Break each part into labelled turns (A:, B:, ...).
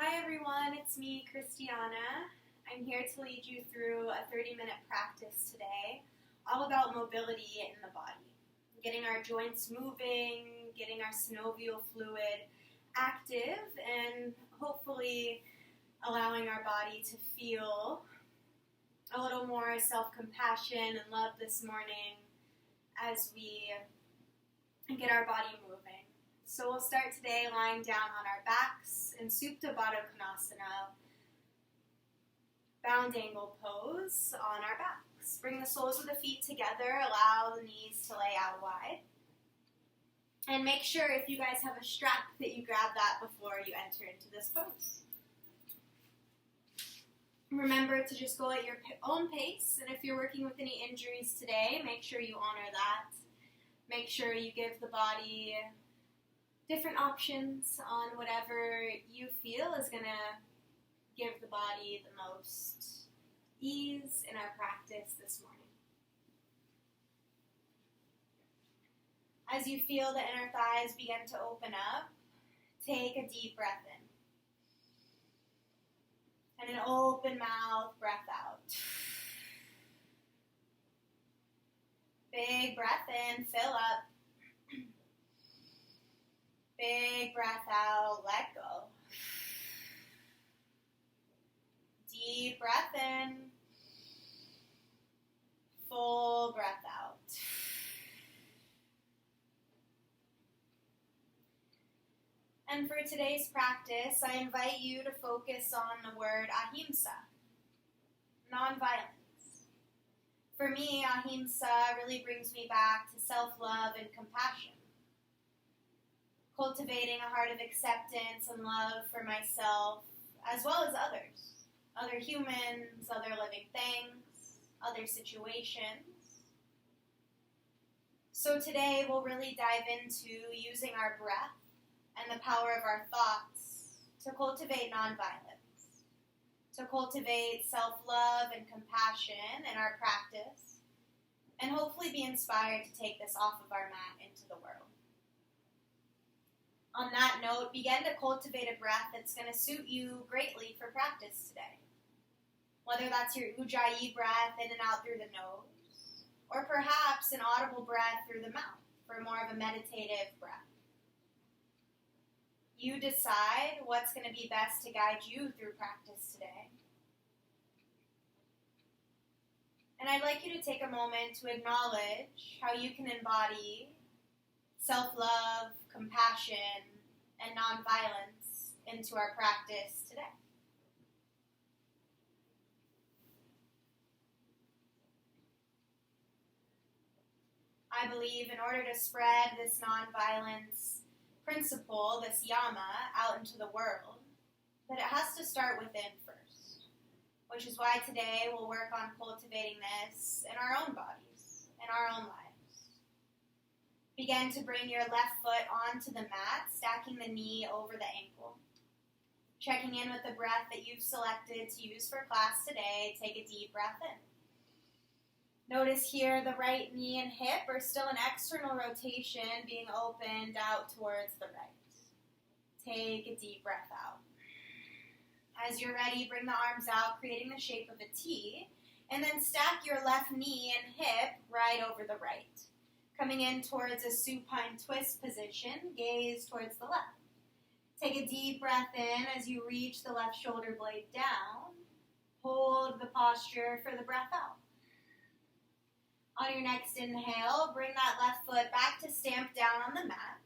A: Hi everyone, it's me, Kristiana. I'm here to lead you through a 30-minute practice today, all about mobility in the body. Getting our joints moving, getting our synovial fluid active, and hopefully allowing our body to feel a little more self-compassion and love this morning as we get our body moving. So we'll start today lying down on our backs in Supta Baddha Konasana, bound angle pose on our backs. Bring the soles of the feet together, allow the knees to lay out wide. And make sure if you guys have a strap that you grab that before you enter into this pose. Remember to just go at your own pace, and if you're working with any injuries today, make sure you honor that. Make sure you give the body different options on whatever you feel is going to give the body the most ease in our practice this morning. As you feel the inner thighs begin to open up, take a deep breath in. And an open mouth breath out. Big breath in, fill up. Big breath out, let go. Deep breath in. Full breath out. And for today's practice, I invite you to focus on the word ahimsa, nonviolence. For me, ahimsa really brings me back to self-love and compassion. Cultivating a heart of acceptance and love for myself, as well as others, other humans, other living things, other situations. So today we'll really dive into using our breath and the power of our thoughts to cultivate nonviolence, to cultivate self-love and compassion in our practice, and hopefully be inspired to take this off of our mat into the world. On that note, begin to cultivate a breath that's going to suit you greatly for practice today. Whether that's your ujjayi breath in and out through the nose, or perhaps an audible breath through the mouth for more of a meditative breath. You decide what's going to be best to guide you through practice today. And I'd like you to take a moment to acknowledge how you can embody self-love, compassion, and nonviolence into our practice today. I believe in order to spread this nonviolence principle, this Yama, out into the world, that it has to start within first, which is why today we'll work on cultivating this in our own bodies, in our own lives. Begin to bring your left foot onto the mat, stacking the knee over the ankle. Checking in with the breath that you've selected to use for class today, take a deep breath in. Notice here the right knee and hip are still an external rotation being opened out towards the right. Take a deep breath out. As you're ready, bring the arms out, creating the shape of a T, and then stack your left knee and hip right over the right. Coming in towards a supine twist position, gaze towards the left. Take a deep breath in as you reach the left shoulder blade down. Hold the posture for the breath out. On your next inhale, bring that left foot back to stamp down on the mat.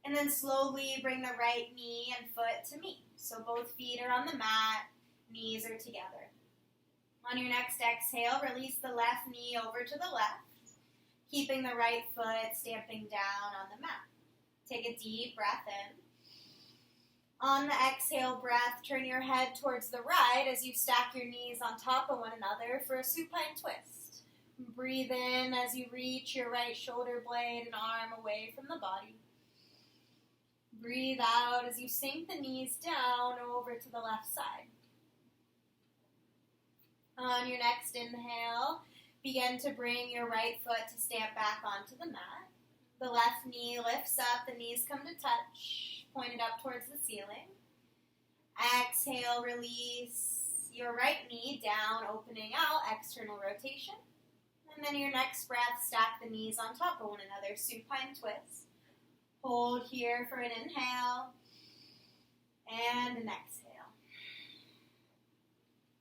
A: And then slowly bring the right knee and foot to meet. So both feet are on the mat, knees are together. On your next exhale, release the left knee over to the left, keeping the right foot stamping down on the mat. Take a deep breath in. On the exhale breath, turn your head towards the right as you stack your knees on top of one another for a supine twist. Breathe in as you reach your right shoulder blade and arm away from the body. Breathe out as you sink the knees down over to the left side. On your next inhale, begin to bring your right foot to stamp back onto the mat. The left knee lifts up, the knees come to touch, pointed up towards the ceiling. Exhale, release your right knee down, opening out, external rotation. And then your next breath, stack the knees on top of one another, supine twist. Hold here for an inhale and an exhale.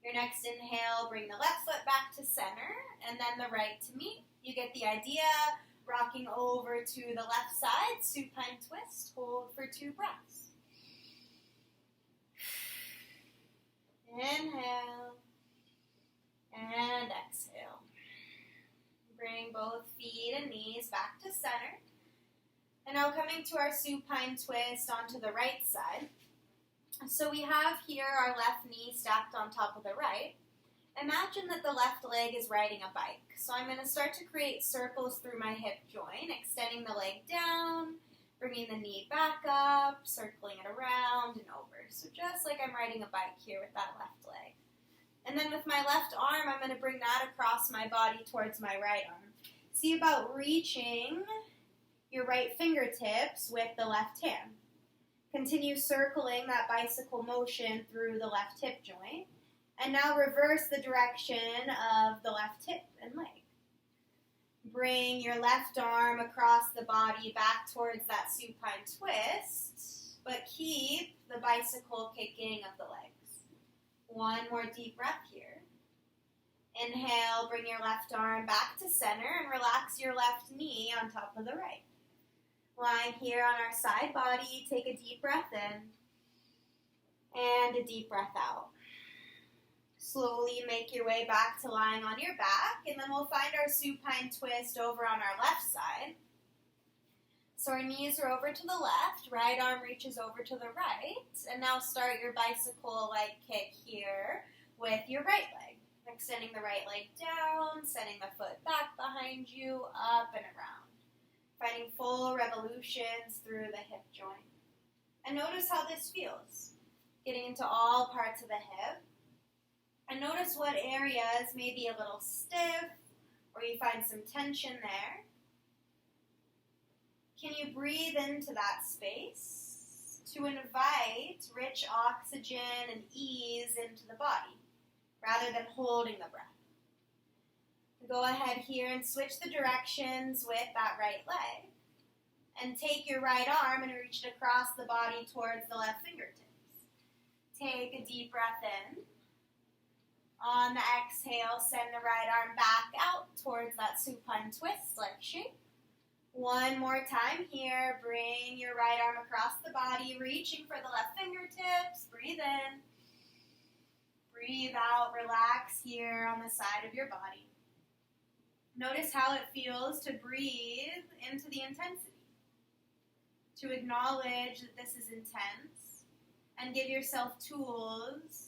A: Your next inhale, bring the left foot back to center and then the right to meet. You get the idea. Rocking over to the left side, supine twist. Hold for 2 breaths. Inhale and exhale. Bring both feet and knees back to center. And now coming to our supine twist onto the right side. So we have here our left knee stacked on top of the right. Imagine that the left leg is riding a bike. So I'm going to start to create circles through my hip joint, extending the leg down, bringing the knee back up, circling it around and over. So just like I'm riding a bike here with that left leg. And then with my left arm, I'm going to bring that across my body towards my right arm. See about reaching your right fingertips with the left hand. Continue circling that bicycle motion through the left hip joint. And now reverse the direction of the left hip and leg. Bring your left arm across the body back towards that supine twist, but keep the bicycle kicking of the legs. One more deep breath here. Inhale, bring your left arm back to center and relax your left knee on top of the right. Lying here on our side body, take a deep breath in and a deep breath out. Slowly make your way back to lying on your back, and then we'll find our supine twist over on our left side. So our knees are over to the left, right arm reaches over to the right, and now start your bicycle-like kick here with your right leg. Extending the right leg down, sending the foot back behind you, up and around. Finding full revolutions through the hip joint. And notice how this feels. Getting into all parts of the hip. And notice what areas may be a little stiff or you find some tension there. Can you breathe into that space to invite rich oxygen and ease into the body rather than holding the breath? Go ahead here and switch the directions with that right leg. And take your right arm and reach it across the body towards the left fingertips. Take a deep breath in. On the exhale, send the right arm back out towards that supine twist-like shape. One more time here. Bring your right arm across the body, reaching for the left fingertips. Breathe in. Breathe out. Relax here on the side of your body. Notice how it feels to breathe into the intensity. To acknowledge that this is intense and give yourself tools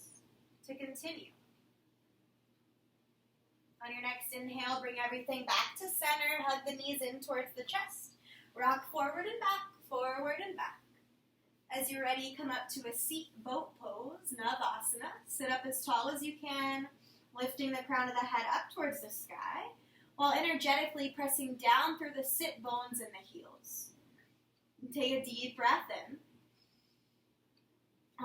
A: to continue. On your next inhale, bring everything back to center. Hug the knees in towards the chest. Rock forward and back, forward and back. As you're ready, come up to a seat boat pose, Navasana. Sit up as tall as you can, lifting the crown of the head up towards the sky, while energetically pressing down through the sit bones and the heels. Take a deep breath in.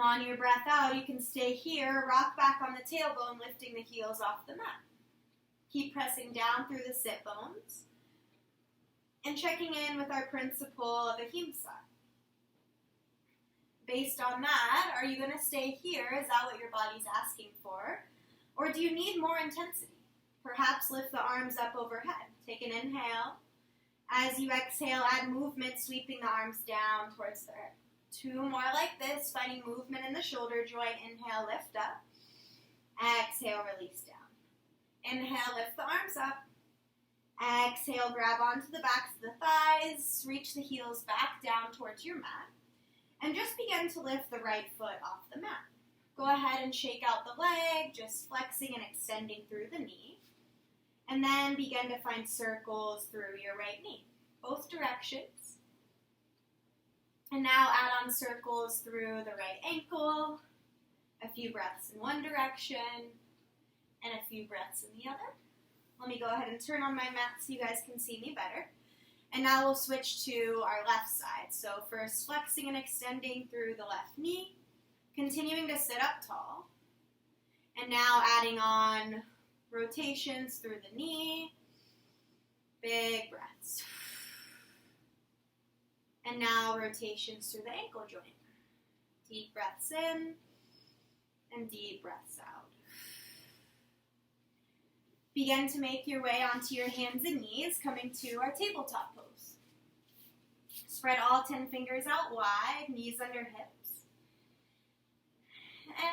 A: On your breath out, you can stay here, rock back on the tailbone, lifting the heels off the mat. Keep pressing down through the sit bones and checking in with our principle of ahimsa. Based on that, are you going to stay here? Is that what your body's asking for? Or do you need more intensity? Perhaps lift the arms up overhead. Take an inhale. As you exhale, add movement, sweeping the arms down towards the earth. 2 more like this, finding movement in the shoulder joint. Inhale, lift up. Exhale, release down. Inhale, lift the arms up. Exhale, grab onto the backs of the thighs. Reach the heels back down towards your mat. And just begin to lift the right foot off the mat. Go ahead and shake out the leg, just flexing and extending through the knee. And then begin to find circles through your right knee, both directions. And now add on circles through the right ankle, a few breaths in one direction, and a few breaths in the other. Let me go ahead and turn on my mat so you guys can see me better. And now we'll switch to our left side. So first flexing and extending through the left knee. Continuing to sit up tall. And now adding on rotations through the knee. Big breaths. And now rotations through the ankle joint. Deep breaths in and deep breaths out. Begin to make your way onto your hands and knees, coming to our tabletop pose. Spread all 10 fingers out wide, knees under hips.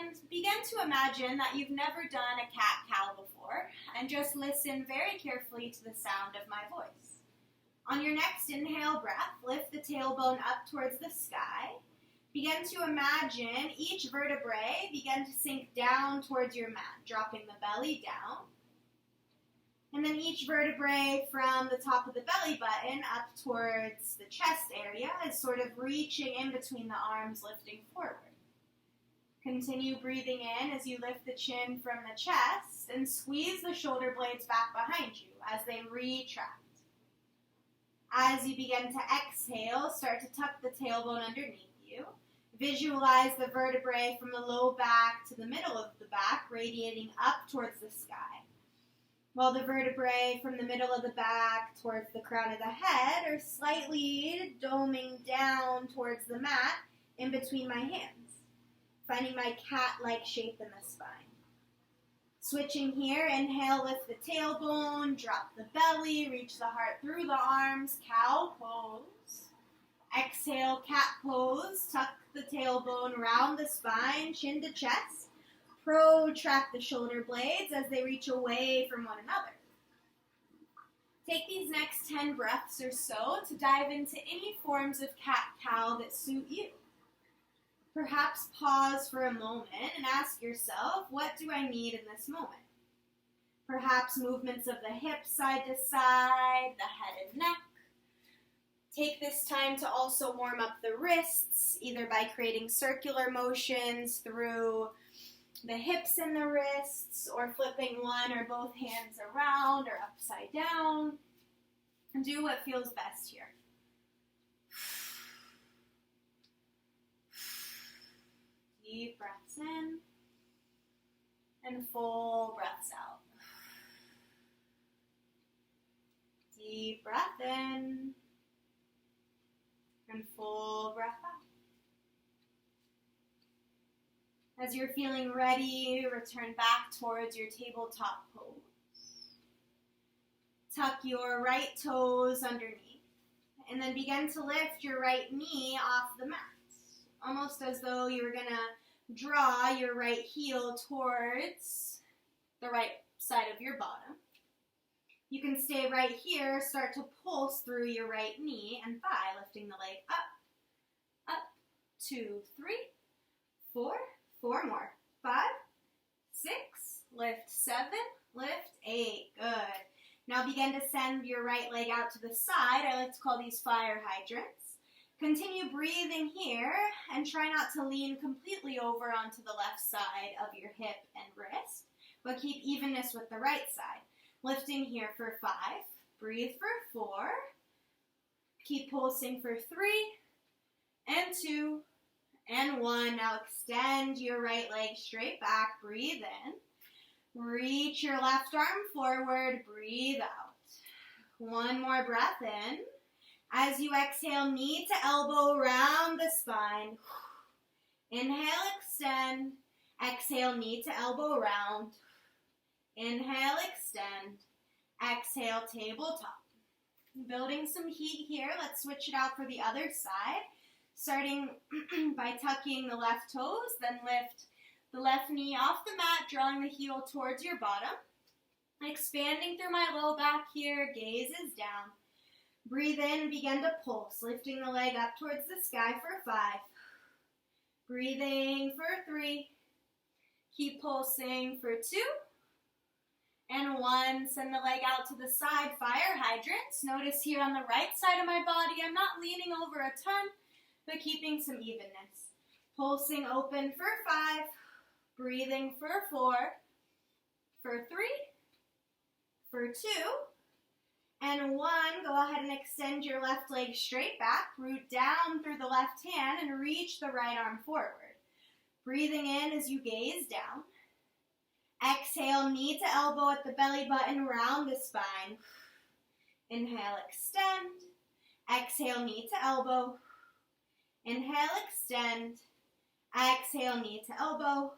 A: And begin to imagine that you've never done a cat-cow before, and just listen very carefully to the sound of my voice. On your next inhale breath, lift the tailbone up towards the sky. Begin to imagine each vertebrae begin to sink down towards your mat, dropping the belly down. And then each vertebrae from the top of the belly button up towards the chest area is sort of reaching in between the arms, lifting forward. Continue breathing in as you lift the chin from the chest and squeeze the shoulder blades back behind you as they retract. As you begin to exhale, start to tuck the tailbone underneath you. Visualize the vertebrae from the low back to the middle of the back, radiating up towards the sky, while the vertebrae from the middle of the back towards the crown of the head are slightly doming down towards the mat in between my hands, finding my cat-like shape in the spine. Switching here, inhale, lift the tailbone, drop the belly, reach the heart through the arms, cow pose. Exhale, cat pose, tuck the tailbone, round the spine, chin to chest. Protract the shoulder blades as they reach away from one another. Take these next 10 breaths or so to dive into any forms of cat-cow that suit you. Perhaps pause for a moment and ask yourself, what do I need in this moment? Perhaps movements of the hips side to side, the head and neck. Take this time to also warm up the wrists, either by creating circular motions through the hips and the wrists, or flipping one or both hands around or upside down. And do what feels best here. Deep breaths in and full breaths out. Deep breath in and full breath out. As you're feeling ready, return back towards your tabletop pose. Tuck your right toes underneath, and then begin to lift your right knee off the mat, almost as though you were going to draw your right heel towards the right side of your bottom. You can stay right here, start to pulse through your right knee and thigh, lifting the leg up, 2, 3, 4, 4 more, 5, 6, lift 7, lift 8, good. Now begin to send your right leg out to the side. I like to call these fire hydrants. Continue breathing here and try not to lean completely over onto the left side of your hip and wrist, but keep evenness with the right side. Lifting here for 5, breathe for 4, keep pulsing for 3, and 2, and 1. Now extend your right leg straight back, breathe in, reach your left arm forward, breathe out. One more breath in. As you exhale, knee to elbow, round the spine. Inhale, extend. Exhale, knee to elbow, round. Inhale, extend. Exhale, tabletop. Building some heat here. Let's switch it out for the other side. Starting by tucking the left toes, then lift the left knee off the mat, drawing the heel towards your bottom. Expanding through my low back here, gaze is down. Breathe in and begin to pulse, lifting the leg up towards the sky for 5. Breathing for 3. Keep pulsing for 2. And 1. Send the leg out to the side, fire hydrants. Notice here on the right side of my body, I'm not leaning over a ton, but keeping some evenness. Pulsing open for 5. Breathing for 4. For 3. For 2. And 1, go ahead and extend your left leg straight back, root down through the left hand, and reach the right arm forward. Breathing in as you gaze down. Exhale, knee to elbow at the belly button, round the spine. Inhale, extend. Exhale, knee to elbow. Inhale, extend. Exhale, knee to elbow.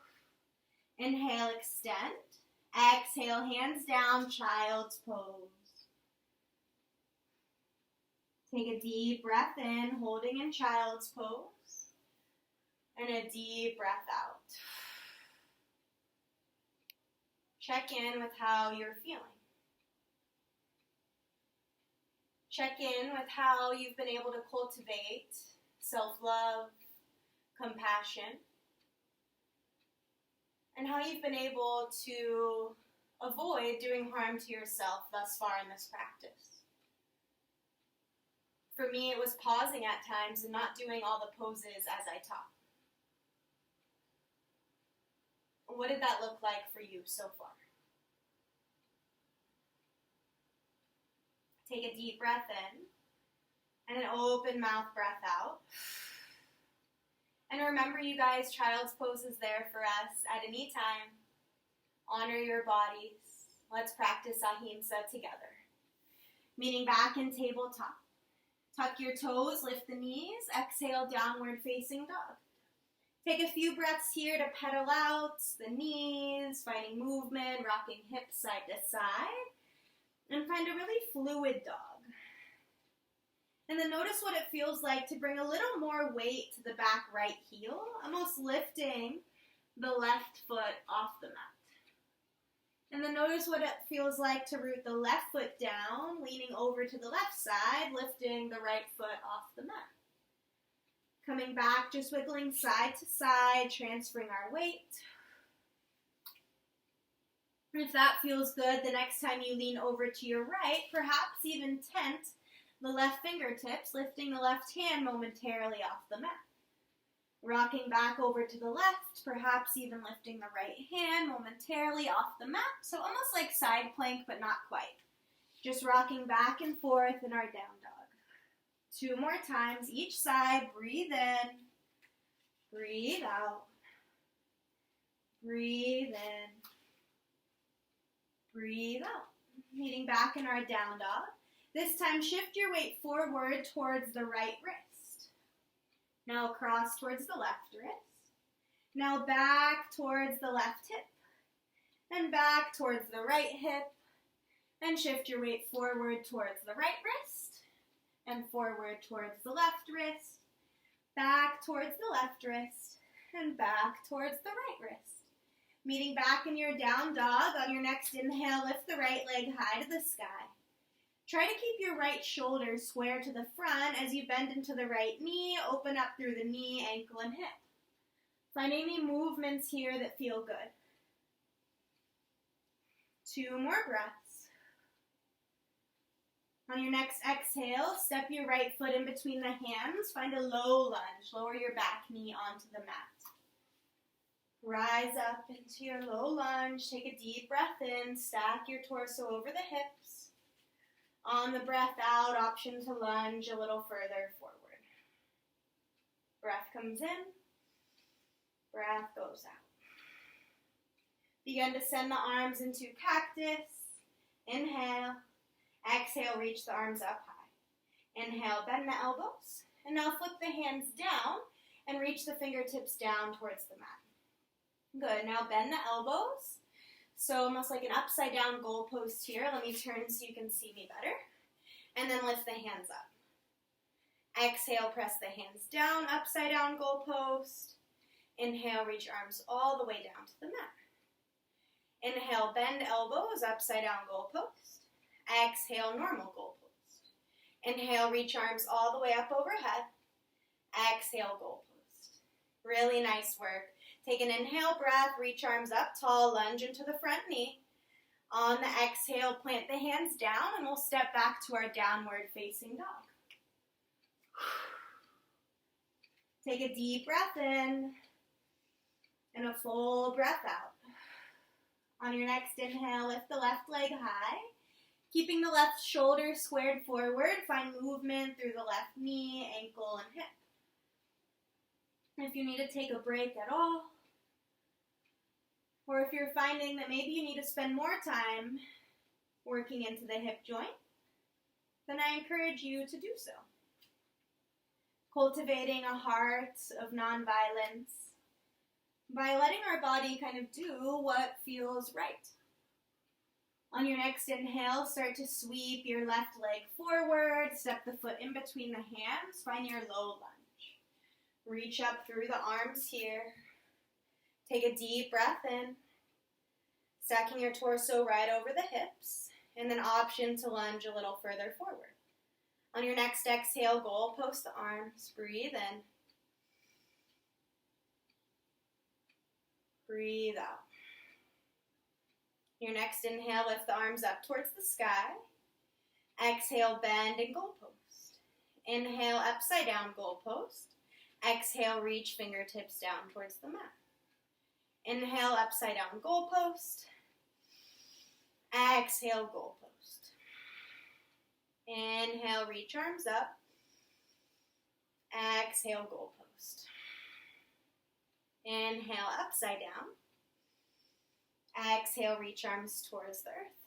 A: Inhale, extend. Exhale, hands down, child's pose. Take a deep breath in, holding in child's pose. And a deep breath out. Check in with how you're feeling. Check in with how you've been able to cultivate self-love, compassion, and how you've been able to avoid doing harm to yourself thus far in this practice. For me, it was pausing at times and not doing all the poses as I taught. What did that look like for you so far? Take a deep breath in and an open mouth breath out. And remember, you guys, child's pose is there for us at any time. Honor your bodies. Let's practice ahimsa together. Meaning back in tabletop. Tuck your toes, lift the knees, exhale, downward facing dog. Take a few breaths here to pedal out the knees, finding movement, rocking hips side to side, and find a really fluid dog. And then notice what it feels like to bring a little more weight to the back right heel, almost lifting the left foot off the mat. And then notice what it feels like to root the left foot down, leaning over to the left side, lifting the right foot off the mat. Coming back, just wiggling side to side, transferring our weight. If that feels good, the next time you lean over to your right, perhaps even tent the left fingertips, lifting the left hand momentarily off the mat. Rocking back over to the left, perhaps even lifting the right hand momentarily off the mat. So almost like side plank, but not quite. Just rocking back and forth in our down dog. 2 more times each side. Breathe in. Breathe out. Breathe in. Breathe out. Meeting back in our down dog. This time shift your weight forward towards the right wrist. Now across towards the left wrist. Now back towards the left hip. And back towards the right hip. And shift your weight forward towards the right wrist. And forward towards the left wrist. Back towards the left wrist. And back towards the right wrist. Meeting back in your down dog. On your next inhale, lift the right leg high to the sky. Try to keep your right shoulder square to the front as you bend into the right knee, open up through the knee, ankle, and hip. Find any movements here that feel good. 2 more breaths. On your next exhale, step your right foot in between the hands. Find a low lunge. Lower your back knee onto the mat. Rise up into your low lunge. Take a deep breath in. Stack your torso over the hips. On the breath out, option to lunge a little further forward. Breath comes in. Breath goes out. Begin to send the arms into cactus. Inhale. Exhale, reach the arms up high. Inhale, bend the elbows. And now flip the hands down and reach the fingertips down towards the mat. Good. Now bend the elbows. So almost like an upside down goalpost here. Let me turn so you can see me better. And then lift the hands up. Exhale, press the hands down, upside down goalpost. Inhale, reach arms all the way down to the mat. Inhale, bend elbows, upside down goalpost. Exhale, normal goalpost. Inhale, reach arms all the way up overhead. Exhale, goalpost. Really nice work. Take an inhale breath, reach arms up tall, lunge into the front knee. On the exhale, plant the hands down, and we'll step back to our downward facing dog. Take a deep breath in, and a full breath out. On your next inhale, lift the left leg high. Keeping the left shoulder squared forward, find movement through the left knee, ankle, and hip. If you need to take a break at all, Or if you're finding that maybe you need to spend more time working into the hip joint, then I encourage you to do so. Cultivating a heart of nonviolence by letting our body kind of do what feels right. On your next inhale, start to sweep your left leg forward, step the foot in between the hands, find your low lunge. Reach up through the arms here. Take a deep breath in, stacking your torso right over the hips, and then option to lunge a little further forward. On your next exhale, goalpost the arms, breathe in, breathe out. Your next inhale, lift the arms up towards the sky. Exhale, bend and goalpost. Inhale, upside down goalpost. Exhale, reach fingertips down towards the mat. Inhale, upside down goalpost. Exhale, goalpost. Inhale, reach arms up. Exhale, goalpost. Inhale, upside down. Exhale, reach arms towards the earth.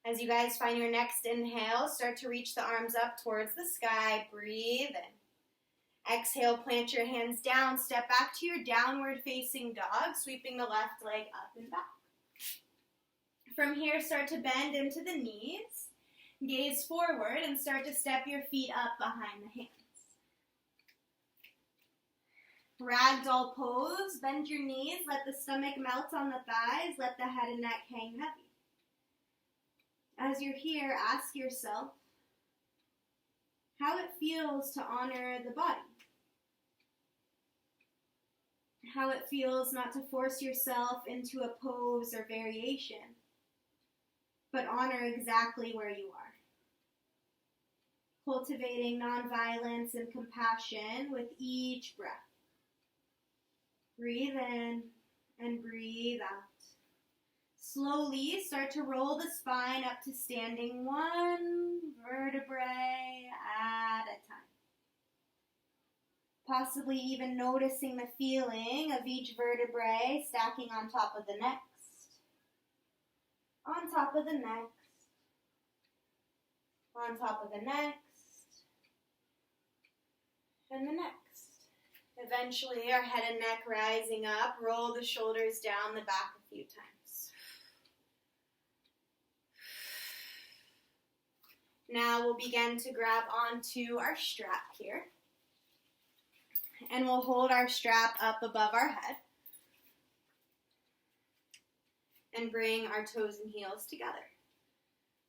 A: As you guys find your next inhale, start to reach the arms up towards the sky. Breathe in. Exhale, plant your hands down. Step back to your downward facing dog, sweeping the left leg up and back. From here, start to bend into the knees. Gaze forward and start to step your feet up behind the hands. Ragdoll pose, bend your knees, let the stomach melt on the thighs, let the head and neck hang heavy. As you're here, ask yourself how it feels to honor the body. How it feels not to force yourself into a pose or variation, but honor exactly where you are. Cultivating nonviolence and compassion with each breath. Breathe in and breathe out. Slowly start to roll the spine up to standing, one vertebrae at a time. Possibly even noticing the feeling of each vertebrae stacking on top of the next. On top of the next. On top of the next. And the next. Eventually, our head and neck rising up, roll the shoulders down the back a few times. Now we'll begin to grab onto our strap here. And we'll hold our strap up above our head. And bring our toes and heels together.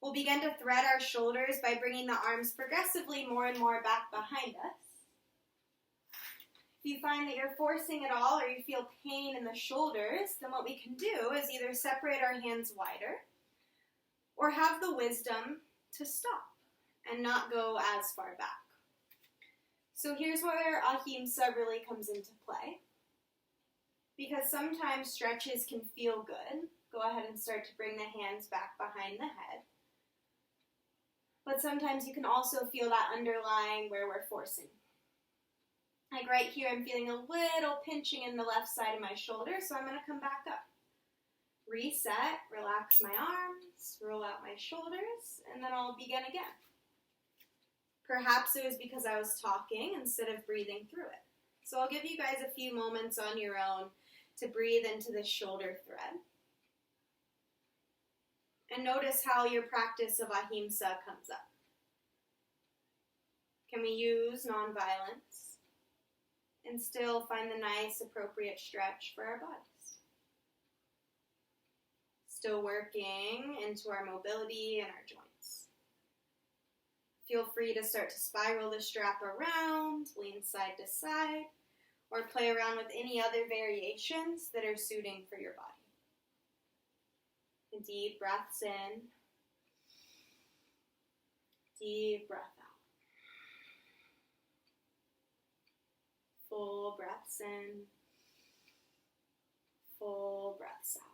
A: We'll begin to thread our shoulders by bringing the arms progressively more and more back behind us. If you find that you're forcing it all or you feel pain in the shoulders, then what we can do is either separate our hands wider or have the wisdom to stop and not go as far back. So here's where ahimsa really comes into play. Because sometimes stretches can feel good. Go ahead and start to bring the hands back behind the head. But sometimes you can also feel that underlying where we're forcing. Like right here, I'm feeling a little pinching in the left side of my shoulder, so I'm going to come back up. Reset, relax my arms, roll out my shoulders, and then I'll begin again. Perhaps it was because I was talking instead of breathing through it. So I'll give you guys a few moments on your own to breathe into the shoulder thread. And notice how your practice of ahimsa comes up. Can we use nonviolence and still find the nice, appropriate stretch for our bodies? Still working into our mobility and our joints. Feel free to start to spiral the strap around, lean side to side, or play around with any other variations that are suiting for your body. And deep breaths in, deep breath out. Full breaths in, full breaths out.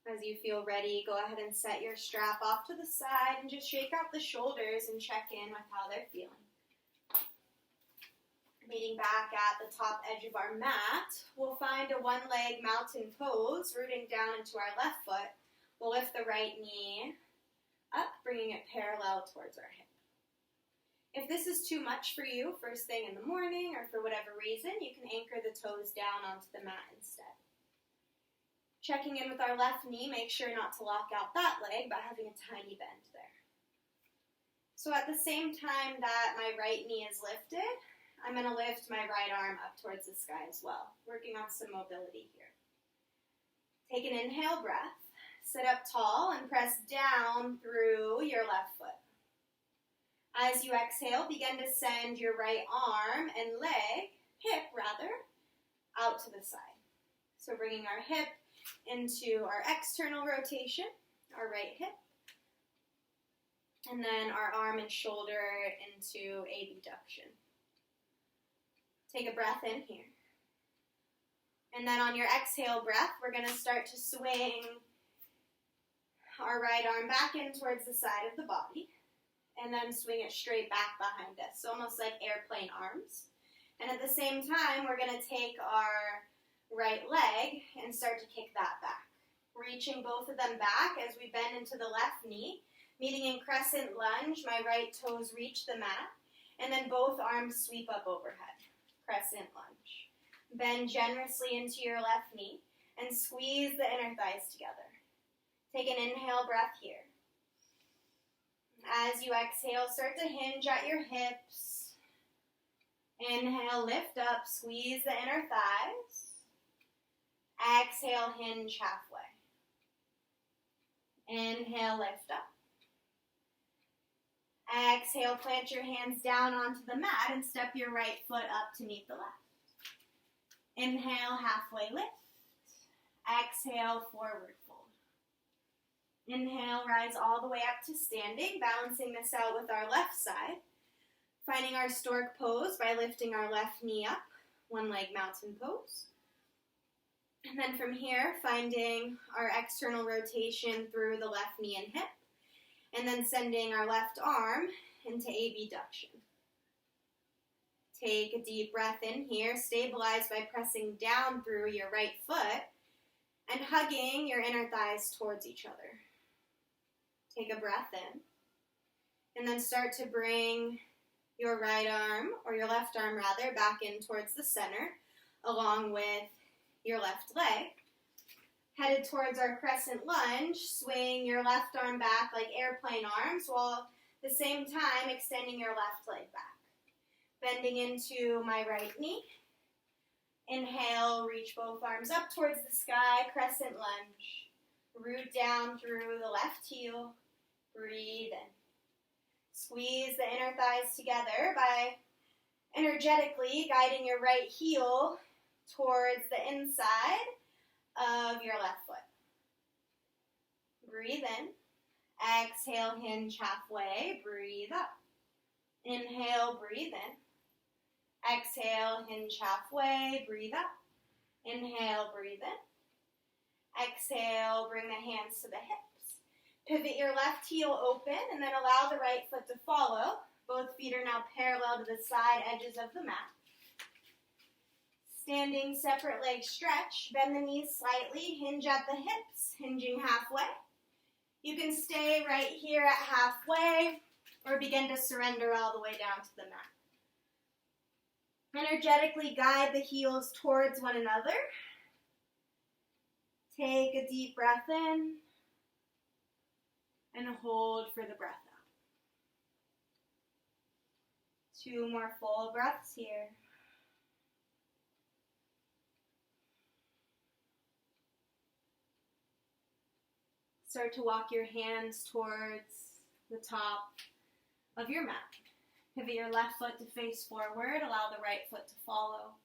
A: As you feel ready, go ahead and set your strap off to the side and just shake out the shoulders and check in with how they're feeling. Meeting back at the top edge of our mat, we'll find a one-leg mountain pose, rooting down into our left foot. We'll lift the right knee up, bringing it parallel towards our hip. If this is too much for you first thing in the morning or for whatever reason, you can anchor the toes down onto the mat instead. Checking in with our left knee, make sure not to lock out that leg by having a tiny bend there. So at the same time that my right knee is lifted, I'm going to lift my right arm up towards the sky as well, working on some mobility here. Take an inhale breath, sit up tall, and press down through your left foot. As you exhale, begin to send your right arm and hip, out to the side. So bringing our hip into our external rotation, our right hip, and then our arm and shoulder into abduction. Take a breath in here. And then on your exhale breath, we're going to start to swing our right arm back in towards the side of the body, and then swing it straight back behind us, so almost like airplane arms. And at the same time, we're going to take our right leg and start to kick that back, reaching both of them back as we bend into the left knee, meeting in crescent lunge. My right toes reach the mat, and then both arms sweep up overhead, crescent lunge. Bend generously into your left knee and squeeze the inner thighs together. Take an inhale breath here. As you exhale, start to hinge at your hips. Inhale, lift up, squeeze the inner thighs. Exhale, hinge halfway. Inhale, lift up. Exhale, plant your hands down onto the mat and step your right foot up to meet the left. Inhale, halfway lift. Exhale, forward fold. Inhale, rise all the way up to standing, balancing this out with our left side. Finding our stork pose by lifting our left knee up, one leg mountain pose. And then from here, finding our external rotation through the left knee and hip, and then sending our left arm into abduction. Take a deep breath in here, stabilize by pressing down through your right foot and hugging your inner thighs towards each other. Take a breath in, and then start to bring your right arm, or your left arm rather, back in towards the center, along with your left leg. Headed towards our crescent lunge, swing your left arm back like airplane arms, while at the same time extending your left leg back. Bending into my right knee. Inhale, reach both arms up towards the sky, crescent lunge. Root down through the left heel. Breathe in. Squeeze the inner thighs together by energetically guiding your right heel towards the inside of your left foot. Breathe in. Exhale, hinge halfway. Breathe up. Inhale, breathe in. Exhale, hinge halfway. Breathe up. Inhale, breathe in. Exhale, bring the hands to the hips. Pivot your left heel open and then allow the right foot to follow. Both feet are now parallel to the side edges of the mat. Standing separate leg stretch, bend the knees slightly, hinge at the hips, hinging halfway. You can stay right here at halfway or begin to surrender all the way down to the mat. Energetically guide the heels towards one another. Take a deep breath in and hold for the breath out. 2 more full breaths here. Start to walk your hands towards the top of your mat. Pivot your left foot to face forward. Allow the right foot to follow.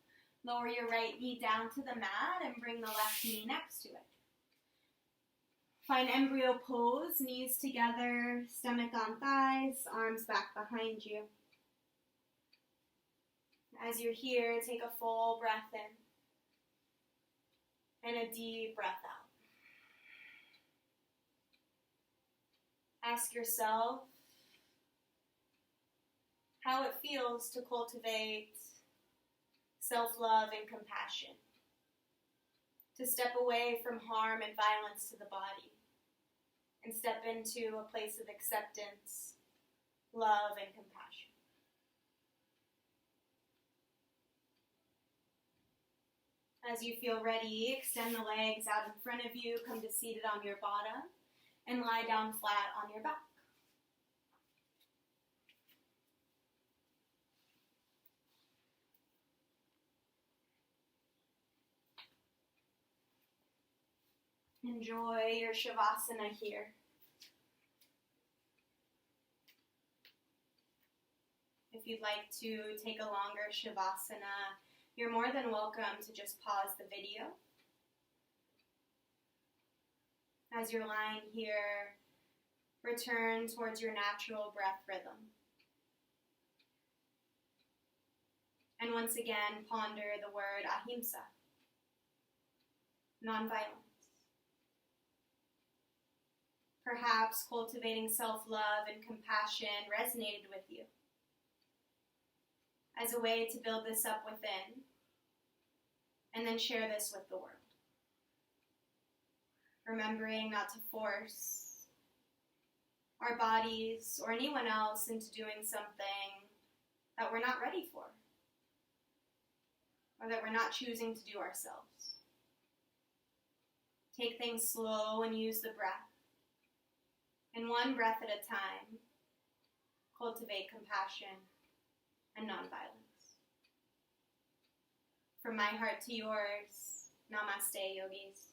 A: Lower your right knee down to the mat and bring the left knee next to it. Find embryo pose, knees together, stomach on thighs, arms back behind you. As you're here, take a full breath in and a deep breath out. Ask yourself how it feels to cultivate self-love, and compassion. To step away from harm and violence to the body and step into a place of acceptance, love, and compassion. As you feel ready, extend the legs out in front of you, come to seated on your bottom, and lie down flat on your back. Enjoy your Shavasana here. If you'd like to take a longer Shavasana, you're more than welcome to just pause the video. As you're lying here, return towards your natural breath rhythm. And once again, ponder the word ahimsa, nonviolence. Perhaps cultivating self-love and compassion resonated with you as a way to build this up within and then share this with the world. Remembering not to force our bodies or anyone else into doing something that we're not ready for or that we're not choosing to do ourselves. Take things slow and use the breath. And one breath at a time, cultivate compassion and nonviolence. From my heart to yours, namaste, yogis.